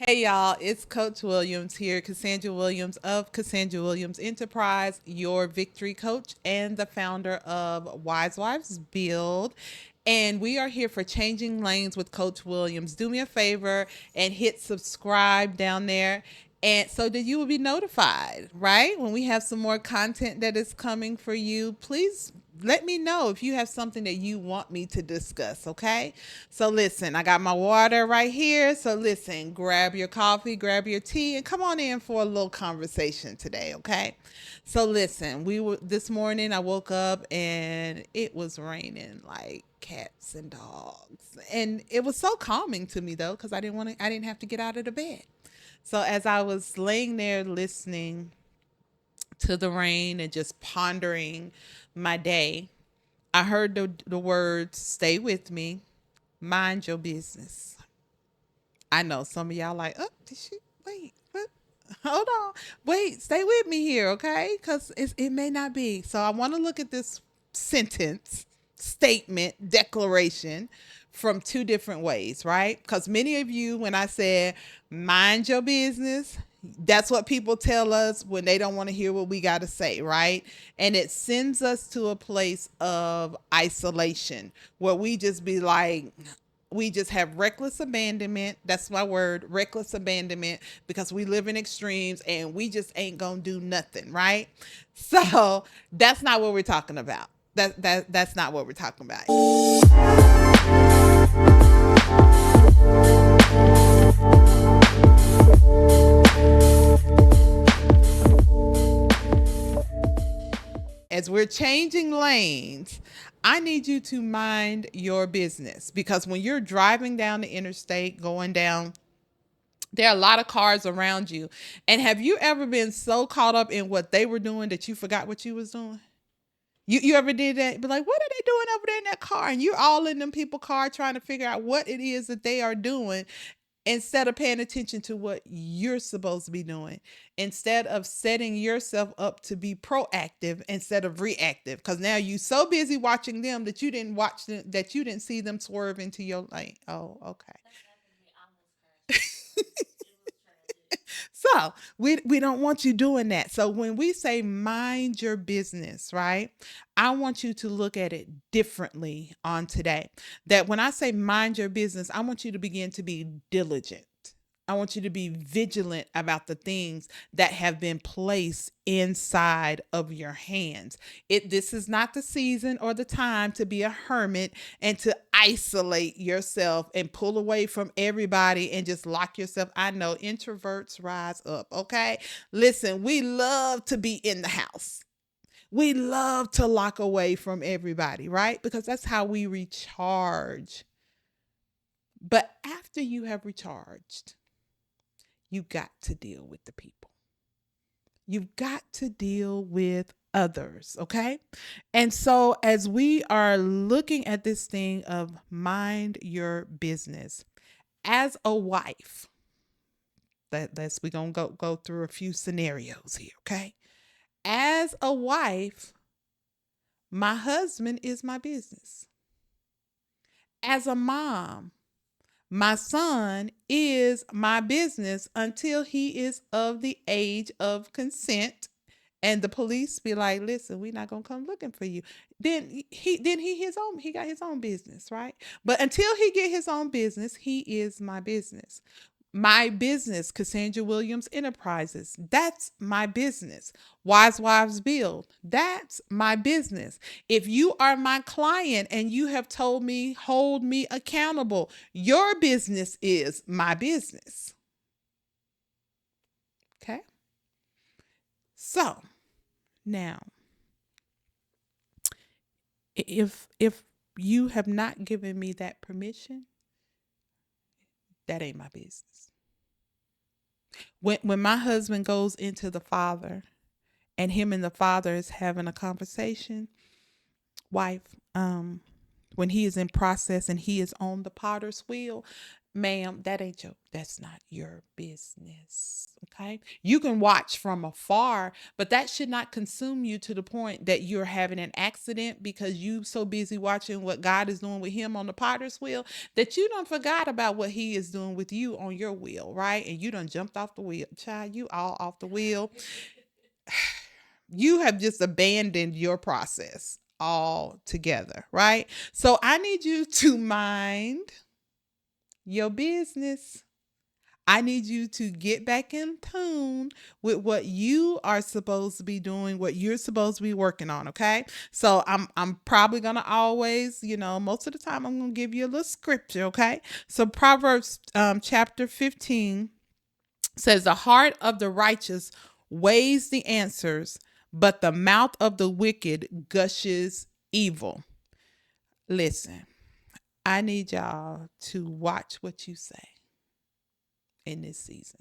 Hey y'all, it's Coach Williams here, Cassandra Williams of Cassandra Williams Enterprise, your victory coach and the founder of Wise Wives Build. And we are here for Changing Lanes with Coach Williams. Do me a favor and hit subscribe down there. And so that you will be notified, right? When we have some more content that is coming for you, please let me know if you have something that you want me to discuss, okay? So listen, I got my water right here. So listen, grab your coffee, grab your tea, and come on in for a little conversation today, okay? So listen, we were this morning I woke up and it was raining like cats and dogs. And it was so calming to me though, because I didn't have to get out of the bed. So as I was laying there listening to the rain and just pondering my day, I heard the words, stay with me, mind your business. I know some of y'all like, oh, did she, wait, what? Hold on. Wait, stay with me here, okay? Because it may not be. So I want to look at this sentence, statement, declaration from two different ways, right? Because many of you, when I said mind your business, that's what people tell us when they don't want to hear what we got to say, right? And it sends us to a place of isolation where we just be like, we just have reckless abandonment. That's my word, reckless abandonment, because we live in extremes and we just ain't gonna do nothing, right? So that's not what we're talking about. That's not what we're talking about. As we're changing lanes, I need you to mind your business because when you're driving down the interstate, going down, there are a lot of cars around you. And have you ever been so caught up in what they were doing that you forgot what you was doing? You ever did that? Be like, what are they doing over there in that car? And you're all in them people car trying to figure out what it is that they are doing instead of paying attention to what you're supposed to be doing, instead of setting yourself up to be proactive instead of reactive, because now you so busy watching them that you didn't watch them, that you didn't see them swerve into your lane. Oh, okay. So we don't want you doing that. So when we say mind your business, right? I want you to look at it differently on today. That when I say mind your business, I want you to begin to be diligent. I want you to be vigilant about the things that have been placed inside of your hands. This is not the season or the time to be a hermit and to isolate yourself and pull away from everybody and just lock yourself. I know introverts rise up, okay? Listen, we love to be in the house. We love to lock away from everybody, right? Because that's how we recharge. But after you have recharged, you got to deal with the people. You've got to deal with others, okay? And so as we are looking at this thing of mind your business, as a wife, let's we're gonna go through a few scenarios here, okay? As a wife, my husband is my business. As a mom, my son is my business until he is of the age of consent. And the police be like, listen, we're not gonna come looking for you. Then he got his own business, right? But until he get his own business, he is my business. My business, Cassandra Williams Enterprises, that's my business. Wise Wives Build, that's my business. If you are my client and you have told me, hold me accountable, your business is my business. Okay. So now, if you have not given me that permission, that ain't my business. When my husband goes into the father and him and the father is having a conversation, wife, when he is in process and he is on the potter's wheel, ma'am, that's not your business. Okay. You can watch from afar, but that should not consume you to the point that you're having an accident because you so busy watching what God is doing with him on the potter's wheel that you don't forgot about what he is doing with you on your wheel, right? And you done jumped off the wheel. Child, you all off the wheel. You have just abandoned your process altogether, right? So I need you to mind your business. I need you to get back in tune with what you are supposed to be doing, what you're supposed to be working on, okay? So I'm probably going to always, most of the time I'm going to give you a little scripture, okay? So Proverbs chapter 15 says the heart of the righteous weighs the answers, but the mouth of the wicked gushes evil. Listen, I need y'all to watch what you say in this season.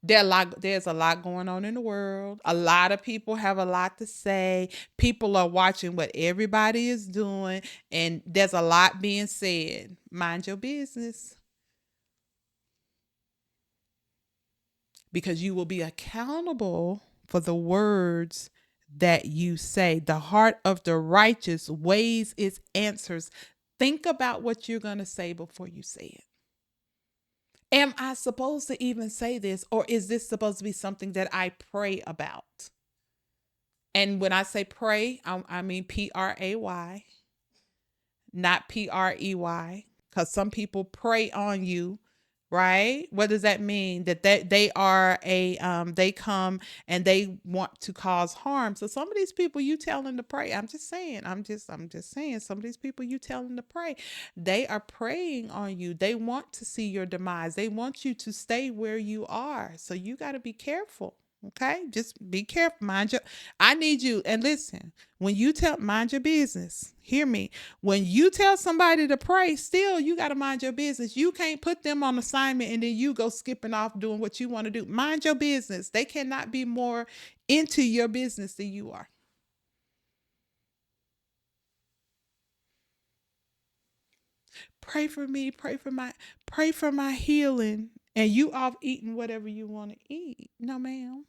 There's a lot going on in the world. A lot of people have a lot to say. People are watching what everybody is doing, and there's a lot being said. Mind your business, because you will be accountable for the words that you say. The heart of the righteous weighs its answers. Think about what you're going to say before you say it. Am I supposed to even say this, or is this supposed to be something that I pray about? And when I say pray, I mean pray, not prey, because some people prey on you, right? What does that mean? That they are they come and they want to cause harm. So some of these people you tell them to pray. I'm just saying, some of these people you tell them to pray, they are preying on you. They want to see your demise. They want you to stay where you are. So you got to be careful. Okay, just be careful. I need you. And listen, when you mind your business, hear me. When you tell somebody to pray, still you got to mind your business. You can't put them on assignment and then you go skipping off doing what you want to do. Mind your business. They cannot be more into your business than you are. Pray for me. Pray for my healing. And you off eating whatever you want to eat. No, ma'am.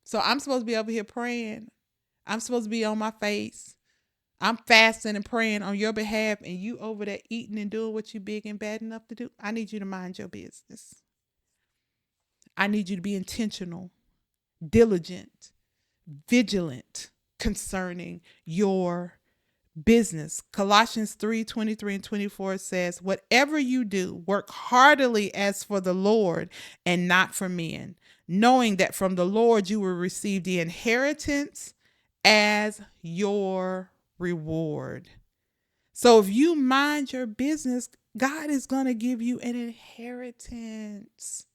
So I'm supposed to be over here praying. I'm supposed to be on my face. I'm fasting and praying on your behalf, and you over there eating and doing what you big and bad enough to do. I need you to mind your business. I need you to be intentional, diligent, vigilant concerning your business. Colossians 3:23 and 24 says, whatever you do, work heartily as for the Lord and not for men, knowing that from the Lord you will receive the inheritance as your reward. So if you mind your business, God is going to give you an inheritance.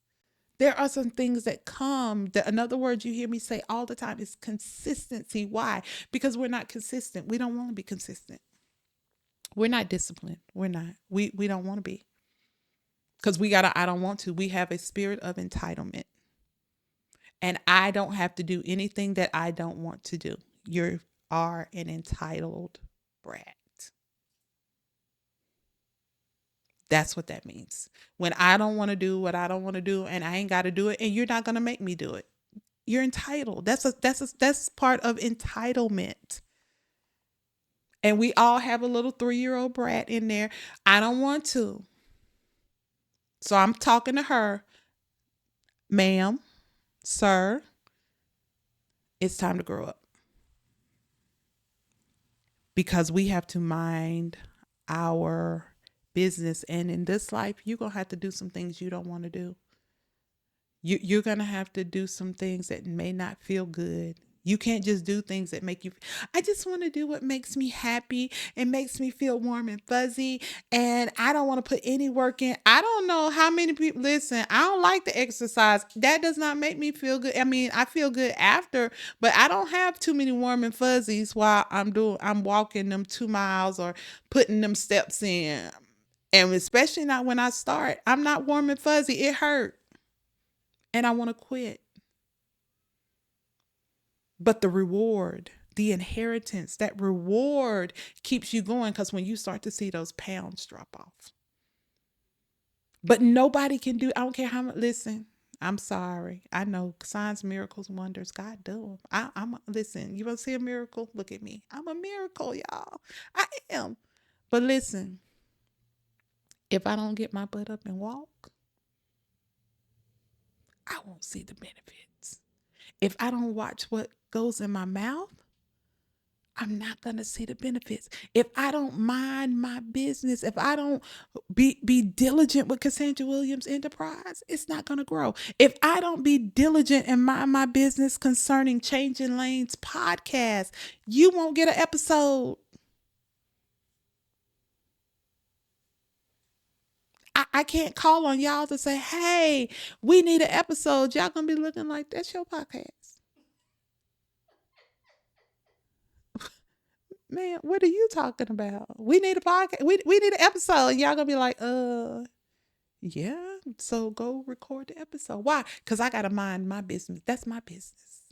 There are some things that come. Another word you hear me say all the time is consistency. Why? Because we're not consistent. We don't want to be consistent. We're not disciplined. We're not. We don't want to be. Because I don't want to. We have a spirit of entitlement. And I don't have to do anything that I don't want to do. You are an entitled brat. That's what that means. When I don't want to do what I don't want to do and I ain't got to do it and you're not going to make me do it. You're entitled. That's part of entitlement. And we all have a little 3-year-old brat in there. I don't want to. So I'm talking to her. Ma'am, sir, it's time to grow up. Because we have to mind our business. And in this life, you're going to have to do some things you don't want to do. You're going to have to do some things that may not feel good. You can't just do things that make you. I just want to do what makes me happy and makes me feel warm and fuzzy. And I don't want to put any work in. I don't know how many people listen. I don't like the exercise. That does not make me feel good. I mean, I feel good after, but I don't have too many warm and fuzzies while I'm walking them 2 miles or putting them steps in. And especially not when I start. I'm not warm and fuzzy. It hurt. And I want to quit. But the reward the inheritance, that reward keeps you going because when you start to see those pounds drop off. But nobody can do, I don't care how much, listen, I'm sorry. I know signs, miracles, wonders, God do them. Listen, you want to see a miracle? Look at me. I'm a miracle, y'all. I am. But listen, if I don't get my butt up and walk, I won't see the benefits. If I don't watch what goes in my mouth, I'm not going to see the benefits. If I don't mind my business, if I don't be diligent with Cassandra Williams Enterprise, it's not going to grow. If I don't be diligent and mind my business concerning Changing Lanes podcast, you won't get an episode. I can't call on y'all to say, hey, we need an episode. Y'all going to be looking like that's your podcast. Man, what are you talking about? We need a podcast. We need an episode. Y'all gonna be like, yeah. So go record the episode. Why? Because I gotta mind my business. That's my business.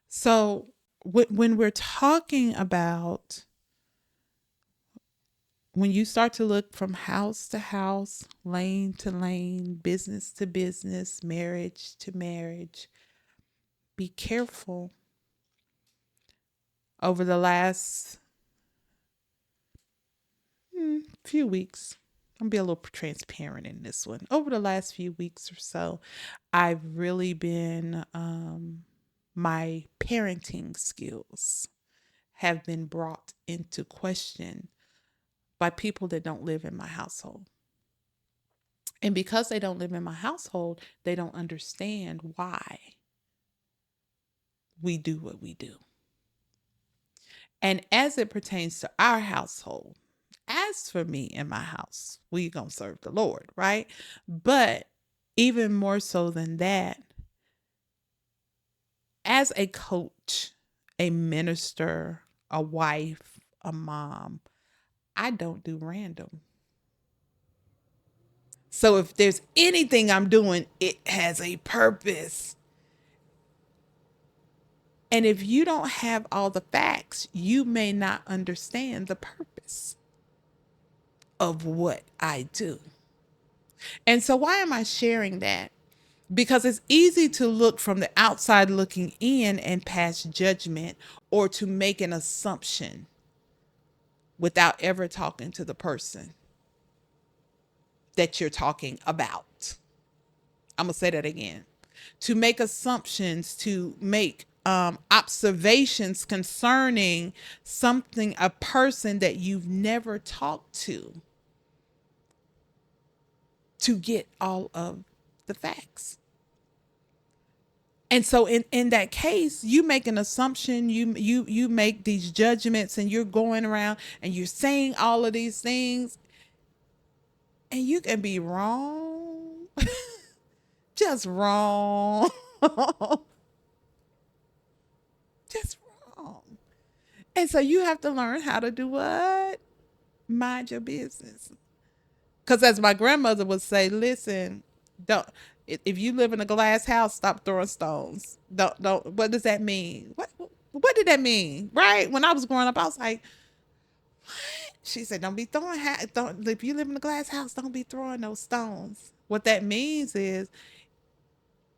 So when we're talking about when you start to look from house to house, lane to lane, business to business, marriage to marriage, be careful. Over the last few weeks, I'm gonna be a little transparent in this one. Over the last few weeks or so, I've really been, my parenting skills have been brought into question by people that don't live in my household. And because they don't live in my household, they don't understand why we do what we do. And as it pertains to our household, as for me and my house, we gonna serve the Lord, right? But even more so than that, as a coach, a minister, a wife, a mom, I don't do random. So if there's anything I'm doing, it has a purpose. And if you don't have all the facts, you may not understand the purpose of what I do. And so, why am I sharing that? Because it's easy to look from the outside looking in and pass judgment or to make an assumption without ever talking to the person that you're talking about. I'm going to say that again. To make assumptions, to make observations concerning something, a person that you've never talked to get all of the facts. And so in that case, you make an assumption, you make these judgments, and you're going around and you're saying all of these things, and you can be wrong. Just wrong. Just wrong. And so you have to learn how to do what? Mind your business. Because as my grandmother would say, listen, don't, if you live in a glass house, stop throwing stones. Don't. What does that mean? What did that mean? Right? When I was growing up, I was like, she said, don't be throwing, don't, if you live in a glass house, don't be throwing those stones. What that means is,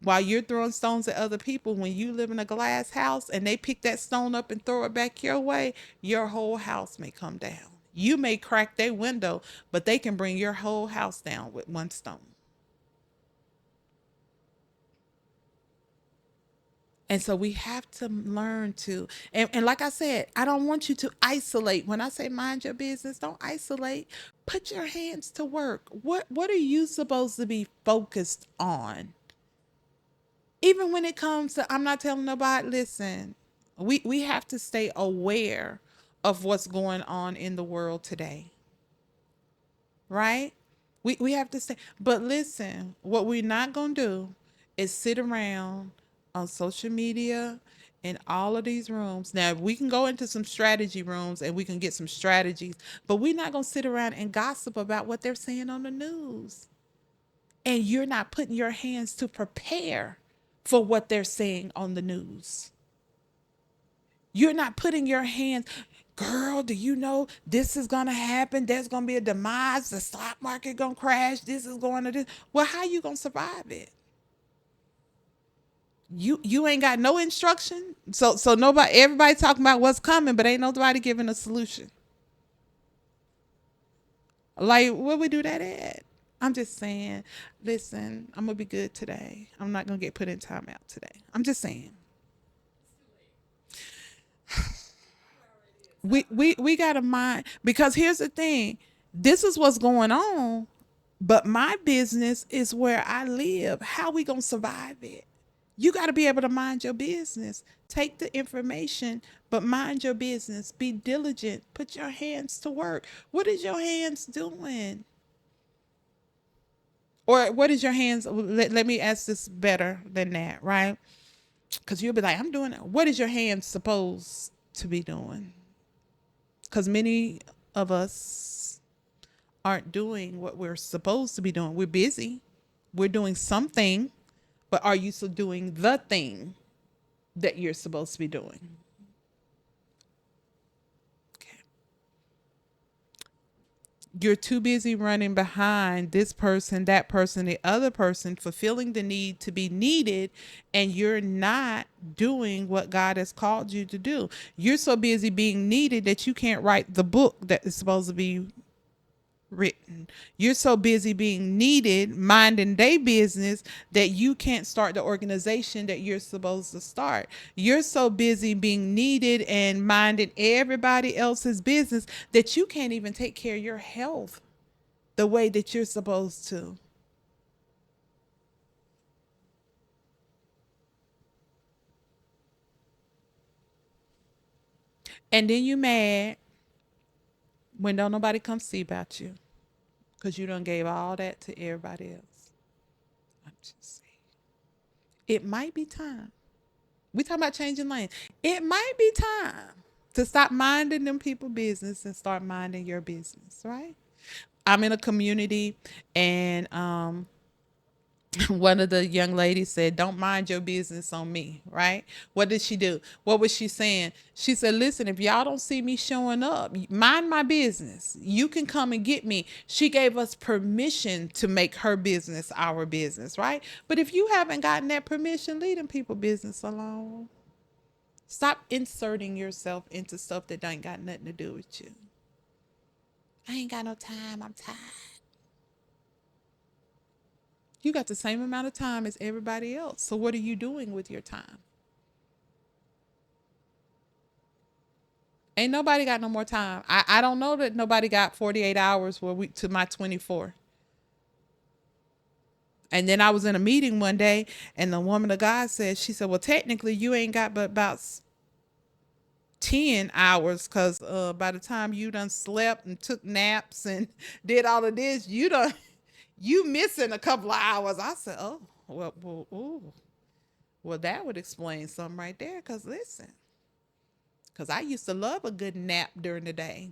while you're throwing stones at other people, when you live in a glass house and they pick that stone up and throw it back your way, your whole house may come down. You may crack their window, but they can bring your whole house down with one stone. And so we have to learn to, and like I said, I don't want you to isolate. When I say mind your business, don't isolate. Put your hands to work. What are you supposed to be focused on? Even when it comes to, I'm not telling nobody, listen, we have to stay aware of what's going on in the world today, right? We have to stay. But listen, what we're not going to do is sit around on social media in all of these rooms. Now, we can go into some strategy rooms and we can get some strategies, but we're not going to sit around and gossip about what they're saying on the news. And you're not putting your hands to prepare for what they're saying on the news. You're not putting your hands, girl, do you know this is gonna happen? There's gonna be a demise, the stock market gonna crash, this is going to this. Well, how you gonna survive it? You ain't got no instruction. So nobody, everybody talking about what's coming, but ain't nobody giving a solution. Like, where we do that at? I'm just saying, listen, I'm gonna be good today. I'm not gonna get put in timeout today. I'm just saying. We gotta mind, because here's the thing. This is what's going on, but my business is where I live. How we gonna survive it? You got to be able to mind your business. Take the information, but mind your business. Be diligent. Put your hands to work. What is your hands doing? Or what is your hands? Let me ask this better than that, right? Because you'll be like, I'm doing it. What is your hands supposed to be doing? Because many of us aren't doing what we're supposed to be doing. We're busy. We're doing something, but are you still doing the thing that you're supposed to be doing? Okay. You're too busy running behind this person, that person, the other person, fulfilling the need to be needed, and you're not doing what God has called you to do. You're so busy being needed that you can't write the book that is supposed to be written. You're so busy being needed, minding their business, that you can't start the organization that you're supposed to start. You're so busy being needed and minding everybody else's business that you can't even take care of your health the way that you're supposed to. And then you mad when don't nobody come see about you because you done gave all that to everybody else. I'm just saying. It might be time. We talking about changing lanes. It might be time to stop minding them people business and start minding your business, right? I'm in a community, and one of the young ladies said, "Don't mind your business on me," right? What did she do? What was she saying? She said, "Listen, if y'all don't see me showing up, mind my business. You can come and get me." She gave us permission to make her business our business, right? But if you haven't gotten that permission, leave them people business alone. Stop inserting yourself into stuff that ain't got nothing to do with you. I ain't got no time. I'm tired. You got the same amount of time as everybody else. So what are you doing with your time? Ain't nobody got no more time. I don't know that nobody got 48 hours where we to my 24. And then I was in a meeting one day, and the woman of God said, she said, well, technically you ain't got but about 10 hours, because by the time you done slept and took naps and did all of this, you missing a couple of hours. I said, oh, well, ooh. Well, that would explain something right there. Because listen, because I used to love a good nap during the day.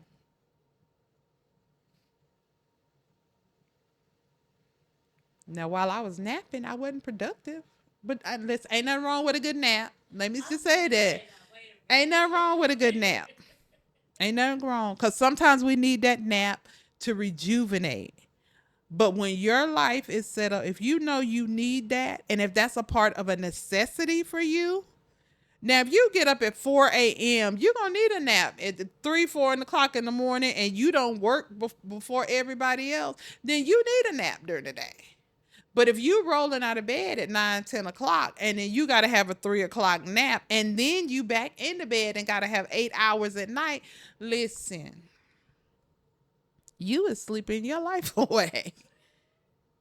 Now, while I was napping, I wasn't productive. But listen, ain't nothing wrong with a good nap. Let me just say that. Ain't nothing wrong with a good nap. Ain't nothing wrong. Because sometimes we need that nap to rejuvenate. But when your life is set up, if you know you need that, and if that's a part of a necessity for you, now if you get up at 4 a.m., you're going to need a nap at 3, 4 o'clock in the morning, and you don't work before everybody else, then you need a nap during the day. But if you rolling out of bed at 9, 10 o'clock, and then you got to have a 3 o'clock nap, and then you back into bed and got to have 8 hours at night, listen, you is sleeping your life away.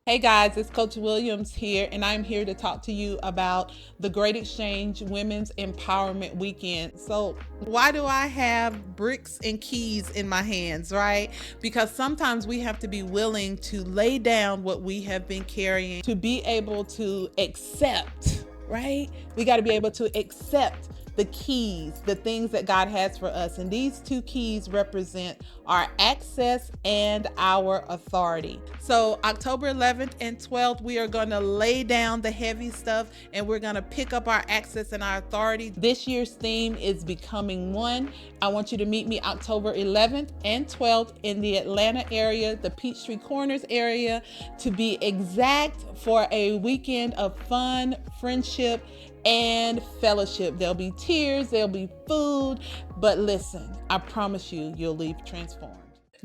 Hey guys, it's Coach Williams here, and I'm here to talk to you about the Great Exchange Women's Empowerment Weekend. So, why do I have bricks and keys in my hands, right? Because sometimes we have to be willing to lay down what we have been carrying to be able to accept, right? We got to be able to accept the keys, the things that God has for us. And these two keys represent our access and our authority. So, October 11th and 12th, we are going to lay down the heavy stuff and we're going to pick up our access and our authority. This year's theme is Becoming One. I want you to meet me October 11th and 12th in the Atlanta area, the Peachtree Corners area, to be exact, for a weekend of fun, friendship, and fellowship. There'll be tears, there'll be food, but listen, I promise you, you'll leave transformed.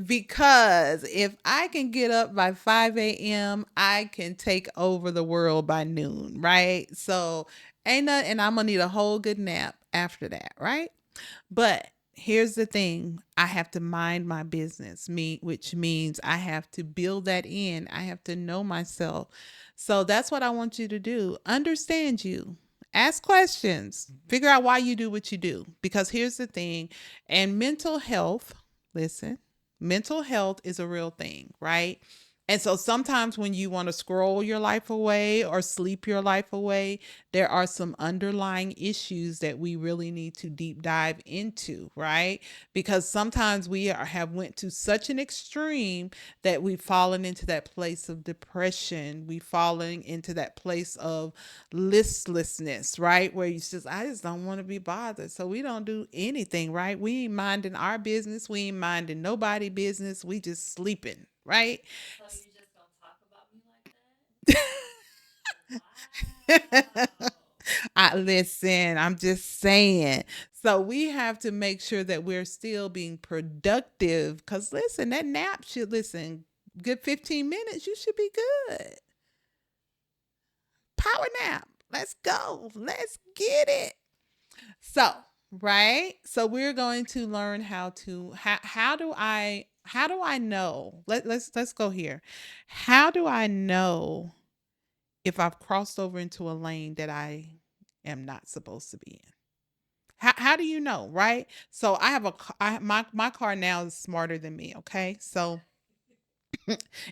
Because if I can get up by 5 a.m., I can take over the world by noon, right? So ain't nothing, and I'm gonna need a whole good nap after that, right? But here's the thing, I have to mind my business, which means I have to build that in. I have to know myself. So that's what I want you to do. Understand you. Ask questions. Figure out why you do what you do. Because here's the thing, and mental health, listen, mental health is a real thing, right? And so sometimes when you want to scroll your life away or sleep your life away, there are some underlying issues that we really need to deep dive into, right? Because sometimes have went to such an extreme that we've fallen into that place of depression. We've fallen into that place of listlessness, right? Where I just don't want to be bothered. So we don't do anything, right? We ain't minding our business. We ain't minding nobody business. We just sleeping, right? So you just gonna talk about me like that? Wow. I listen, I'm just saying. So we have to make sure that we're still being productive. Because listen, that nap should, listen, good 15 minutes, you should be good. Power nap. Let's go. Let's get it. So, right? So we're going to learn how do I know? Let's go here. How do I know if I've crossed over into a lane that I am not supposed to be in? How do you know, right? So I have my car now is smarter than me, okay? So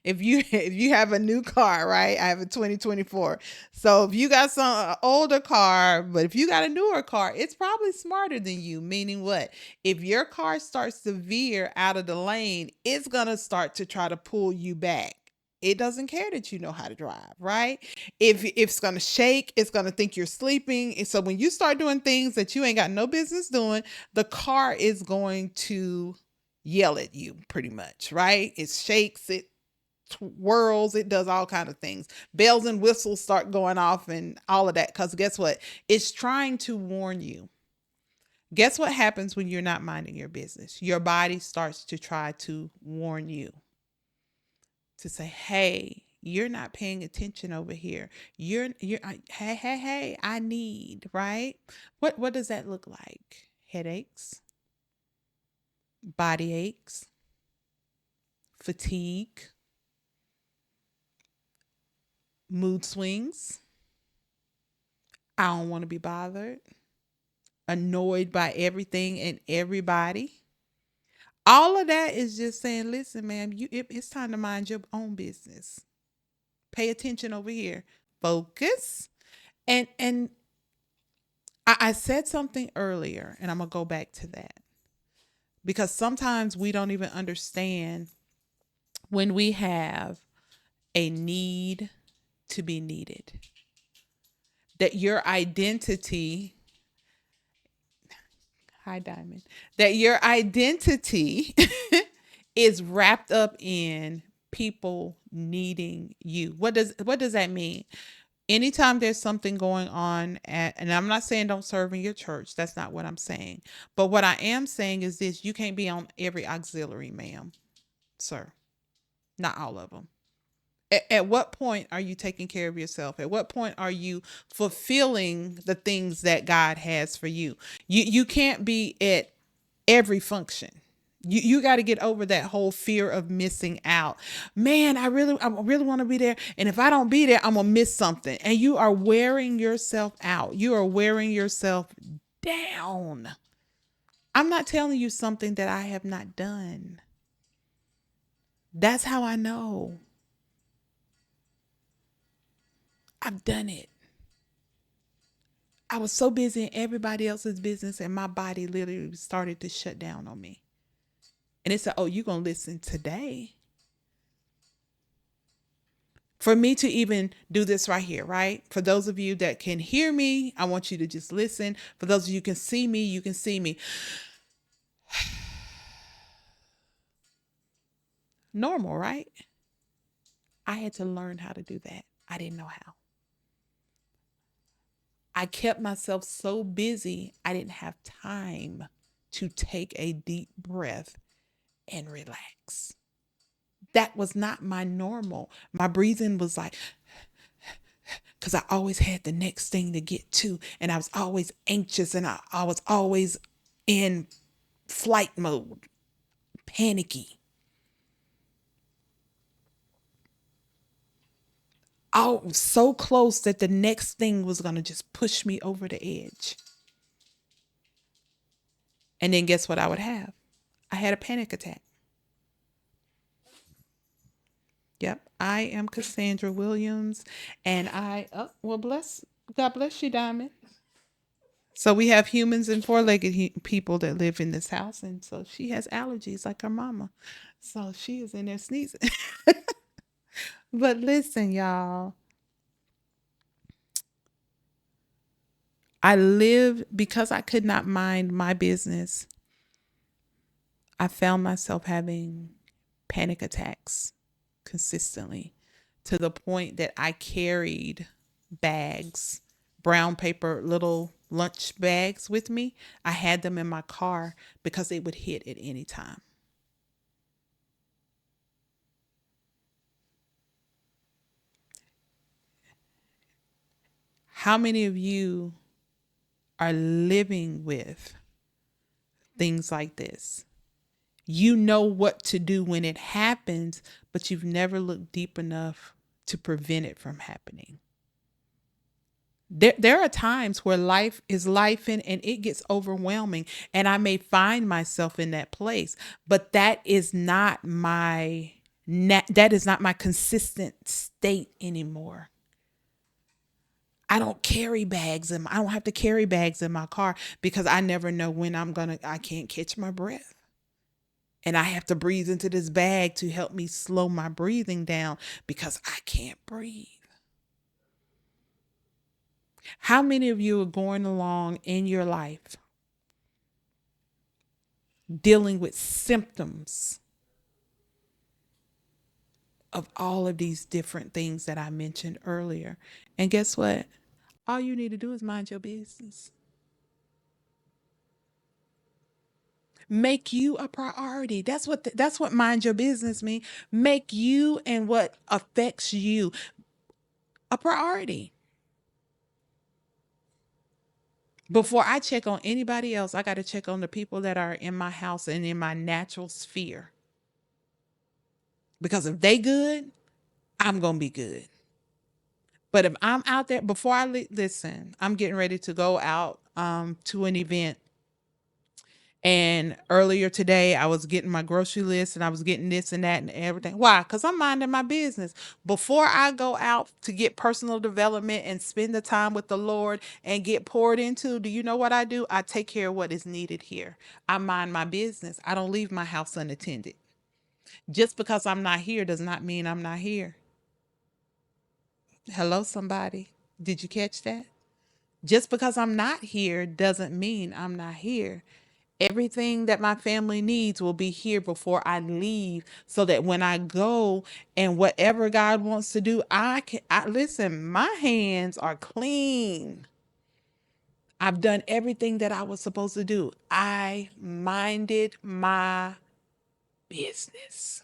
if you have a new car, right? I have a 2024. So if you got some older car, but if you got a newer car, it's probably smarter than you. Meaning what? If your car starts to veer out of the lane, it's gonna start to try to pull you back. It doesn't care that you know how to drive, right? If it's gonna shake, it's gonna think you're sleeping. And so when you start doing things that you ain't got no business doing, the car is going to yell at you pretty much, right? It shakes, it twirls, it does all kind of things. Bells and whistles start going off and all of that, because guess what? It's trying to warn you. Guess what happens when you're not minding your business? Your body starts to try to warn you, to say, hey, you're not paying attention over here. Hey, I need, right? What does that look like? Headaches, body aches, fatigue, mood swings. I don't want to be bothered, annoyed by everything and everybody. All of that is just saying, listen, ma'am, it's time to mind your own business. Pay attention over here. Focus. And I said something earlier, and I'm gonna go back to that. Because sometimes we don't even understand when we have a need to be needed. That your identity, hi Diamond, that your identity is wrapped up in people needing you. What does that mean? Anytime there's something going on and I'm not saying don't serve in your church. That's not what I'm saying. But what I am saying is this: you can't be on every auxiliary, ma'am, sir. Not all of them. At what point are you taking care of yourself? At what point are you fulfilling the things that God has for you? You can't be at every function. You got to get over that whole fear of missing out. Man, I really want to be there, and if I don't be there, I'm gonna miss something. And you are wearing yourself out. You are wearing yourself down. I'm not telling you something that I have not done. That's how I know. I've done it. I was so busy in everybody else's business, and my body literally started to shut down on me. And it said, oh, you're going to listen today. For me to even do this right here, right? For those of you that can hear me, I want you to just listen. For those of you who can see me, you can see me. Normal, right? I had to learn how to do that. I didn't know how. I kept myself so busy, I didn't have time to take a deep breath and relax. That was not my normal. My breathing was like, because I always had the next thing to get to, and I was always anxious, and I was always in flight mode, panicky. I was so close that the next thing was going to just push me over the edge. And then guess what I would have? I had a panic attack. Yep, I am Cassandra Williams, and well, God bless you, Diamond. So we have humans and four-legged people that live in this house, and so she has allergies like her mama. So she is in there sneezing. But listen, y'all, I lived because I could not mind my business. I found myself having panic attacks consistently to the point that I carried bags, brown paper little lunch bags with me. I had them in my car because they would hit at any time. How many of you are living with things like this? You know what to do when it happens, but you've never looked deep enough to prevent it from happening. There are times where life is life and it gets overwhelming, and I may find myself in that place, but that is not my consistent state anymore. I don't have to carry bags in my car because I never know when I can't catch my breath. And I have to breathe into this bag to help me slow my breathing down because I can't breathe. How many of you are going along in your life dealing with symptoms of all of these different things that I mentioned earlier? And guess what? All you need to do is mind your business. Make you a priority. That's what mind your business mean. Make you and what affects you a priority. Before I check on anybody else, I got to check on the people that are in my house and in my natural sphere. Because if they good, I'm going to be good. But if I'm out there before listen, I'm getting ready to go out to an event. And earlier today, I was getting my grocery list and I was getting this and that and everything. Why? Because I'm minding my business. Before I go out to get personal development and spend the time with the Lord and get poured into, do you know what I do? I take care of what is needed here. I mind my business. I don't leave my house unattended. Just because I'm not here does not mean I'm not here. Hello, somebody. Did you catch that? Just because I'm not here doesn't mean I'm not here. Everything that my family needs will be here before I leave so that when I go and whatever God wants to do, I listen, my hands are clean. I've done everything that I was supposed to do. I minded my business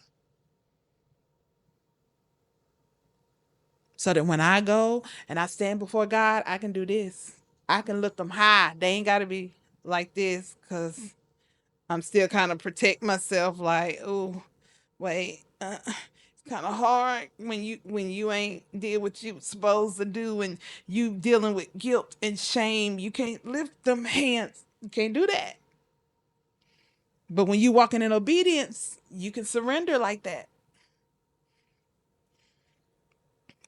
so that when I go and I stand before God, I can do this. I can lift them high. They ain't got to be like this because I'm still kind of protect myself like, oh, wait, it's kind of hard when you ain't did what you supposed to do and you dealing with guilt and shame. You can't lift them hands. You can't do that. But when you walking in obedience, you can surrender like that.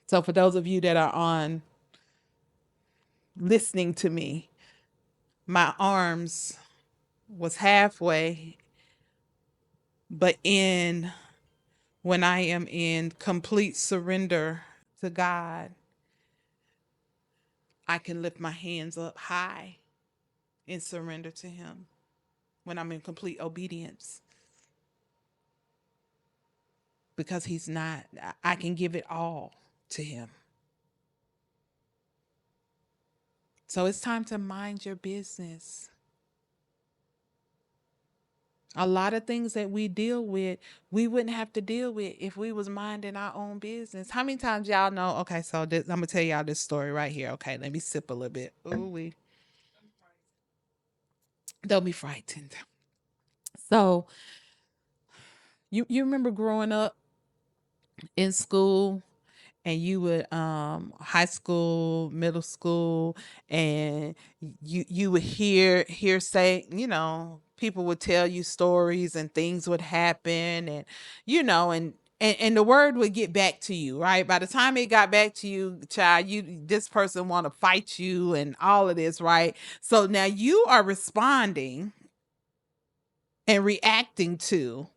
So for those of you that are on listening to me, my arms was halfway But in when I am in complete surrender to God, I can lift my hands up high in surrender to Him. When I'm in complete obedience, because He's not, I can give it all to Him. So it's time to mind your business. A lot of things that we deal with, we wouldn't have to deal with if we was minding our own business. How many times y'all know? Okay, so I'm gonna tell y'all this story right here. Okay, let me sip a little bit. Ooh, we don't be frightened. So you remember growing up in school, and you would high school, middle school, and you would hear say, people would tell you stories and things would happen, and and the word would get back to you, right? By the time it got back to you, child, this person want to fight you and all of this, right? So now you are responding and reacting to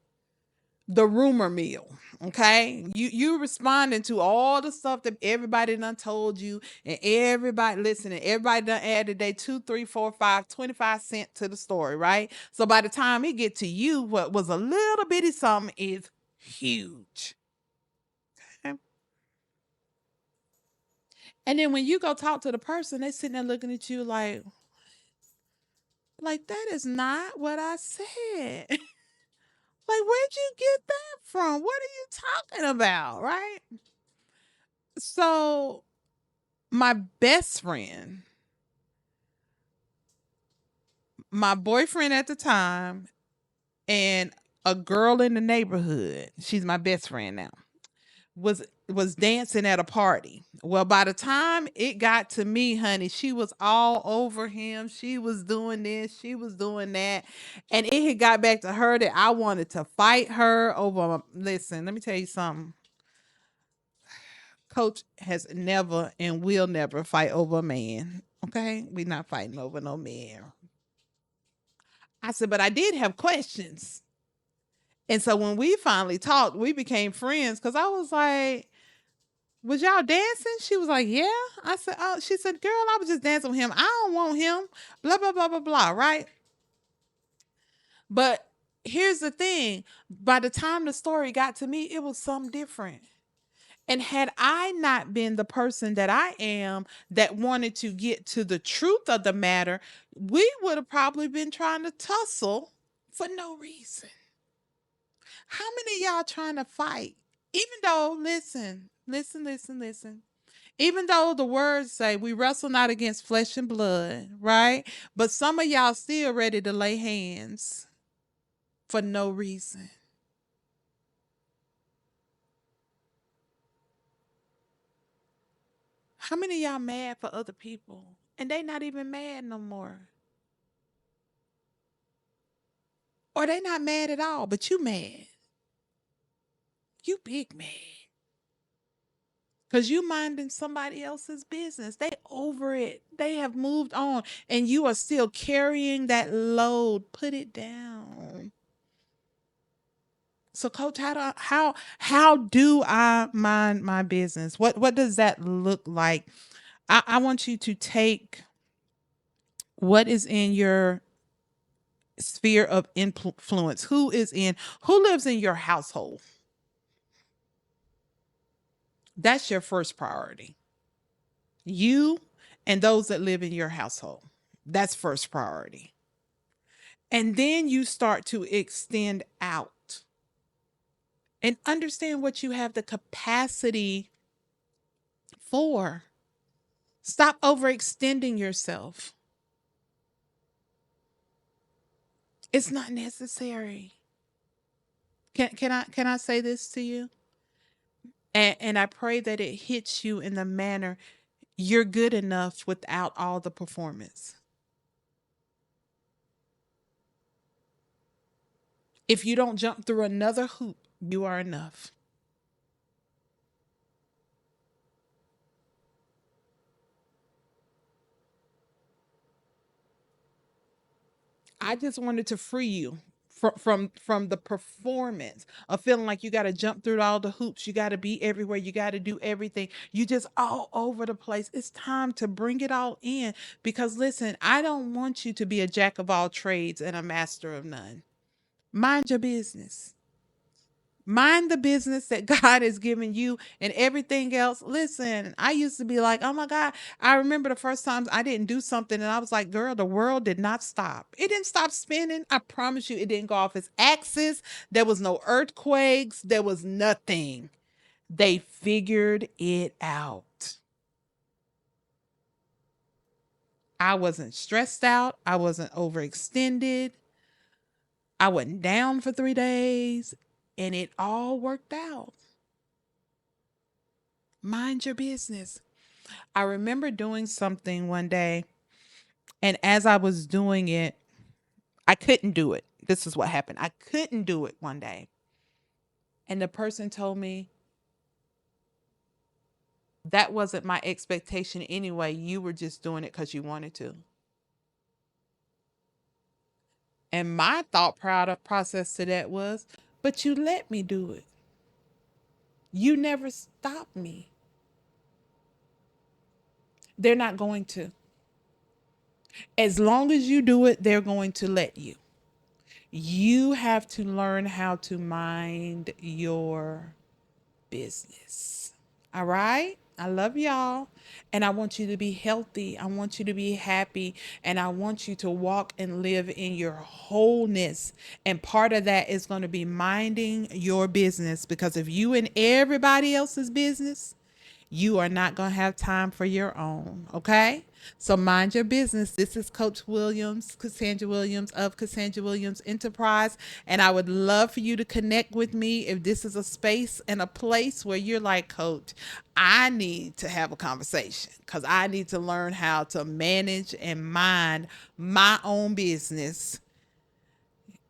the rumor mill. Okay, you responding to all the stuff that everybody done told you, and everybody listening, everybody done added they 2, 3, 4, 5, 25 cents to the story, right? So by the time it get to you, what was a little bitty something is huge. Okay? And then when you go talk to the person, they sitting there looking at you like that is not what I said. Like, where'd you get that from? What are you talking about, right? So my best friend, my boyfriend at the time, and a girl in the neighborhood, she's my best friend now, was dancing at a party. Well, by the time it got to me, honey, she was all over him. She was doing this, she was doing that. And it had got back to her that I wanted to fight her over. Listen, let me tell you something. Coach has never and will never fight over a man. Okay? We're not fighting over no man. I said, but I did have questions. And so when we finally talked, we became friends because I was like, was y'all dancing? She was like, yeah. I said, oh, she said, girl, I was just dancing with him. I don't want him. Blah, blah, blah, blah, blah. Right. But here's the thing. By the time the story got to me, it was something different. And had I not been the person that I am that wanted to get to the truth of the matter, we would have probably been trying to tussle for no reason. How many of y'all trying to fight? Even though, listen. Even though the words say we wrestle not against flesh and blood, right? But some of y'all still ready to lay hands for no reason. How many of y'all mad for other people and they not even mad no more? Or they not mad at all, but you mad. You big mad. Because you minding somebody else's business. They over it. They have moved on. And you are still carrying that load. Put it down. So, Coach, how do I mind my business? What does that look like? I want you to take what is in your sphere of influence. Who lives in your household? That's your first priority. You and those that live in your household. That's first priority. And then you start to extend out and understand what you have the capacity for. Stop overextending yourself. It's not necessary. Can I say this to you? And I pray that it hits you in the manner you're good enough without all the performance. If you don't jump through another hoop, you are enough. I just wanted to free you from the performance of feeling like you got to jump through all the hoops, you got to be everywhere, you got to do everything, you just all over the place. It's time to bring it all in, because listen, I don't want you to be a jack of all trades and a master of none. Mind your business. Mind the business that God has given you, and everything else. Listen, I used to be like, oh my God. I remember the first times I didn't do something and I was like, girl, the world did not stop. It didn't stop spinning. I promise you, it didn't go off its axis. There was no earthquakes. There was nothing. They figured it out. I wasn't stressed out. I wasn't overextended. I wasn't down for 3 days, and it all worked out. Mind your business. I remember doing something one day, and as I was doing it, I couldn't do it. This is what happened. I couldn't do it one day. And the person told me, that wasn't my expectation anyway. You were just doing it because you wanted to. And my thought process to that was, but you let me do it. You never stopped me. They're not going to. As long as you do it, they're going to let you. You have to learn how to mind your business. All right? I love y'all. And I want you to be healthy. I want you to be happy. And I want you to walk and live in your wholeness. And part of that is going to be minding your business. Because if you in everybody else's business, you are not going to have time for your own. Okay? So mind your business. This is Coach Williams, Cassandra Williams of Cassandra Williams Enterprise. And I would love for you to connect with me if this is a space and a place where you're like, Coach, I need to have a conversation because I need to learn how to manage and mind my own business.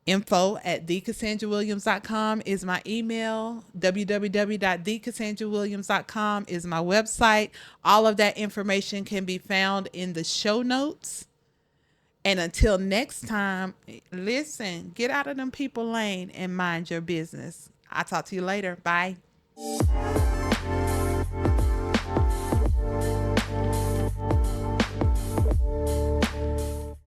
Info at thecassandrawilliams.com is my email. www.thecassandrawilliams.com is my website. All of that information can be found in the show notes. And until next time, listen, get out of them people lane and mind your business. I'll talk to you later. Bye.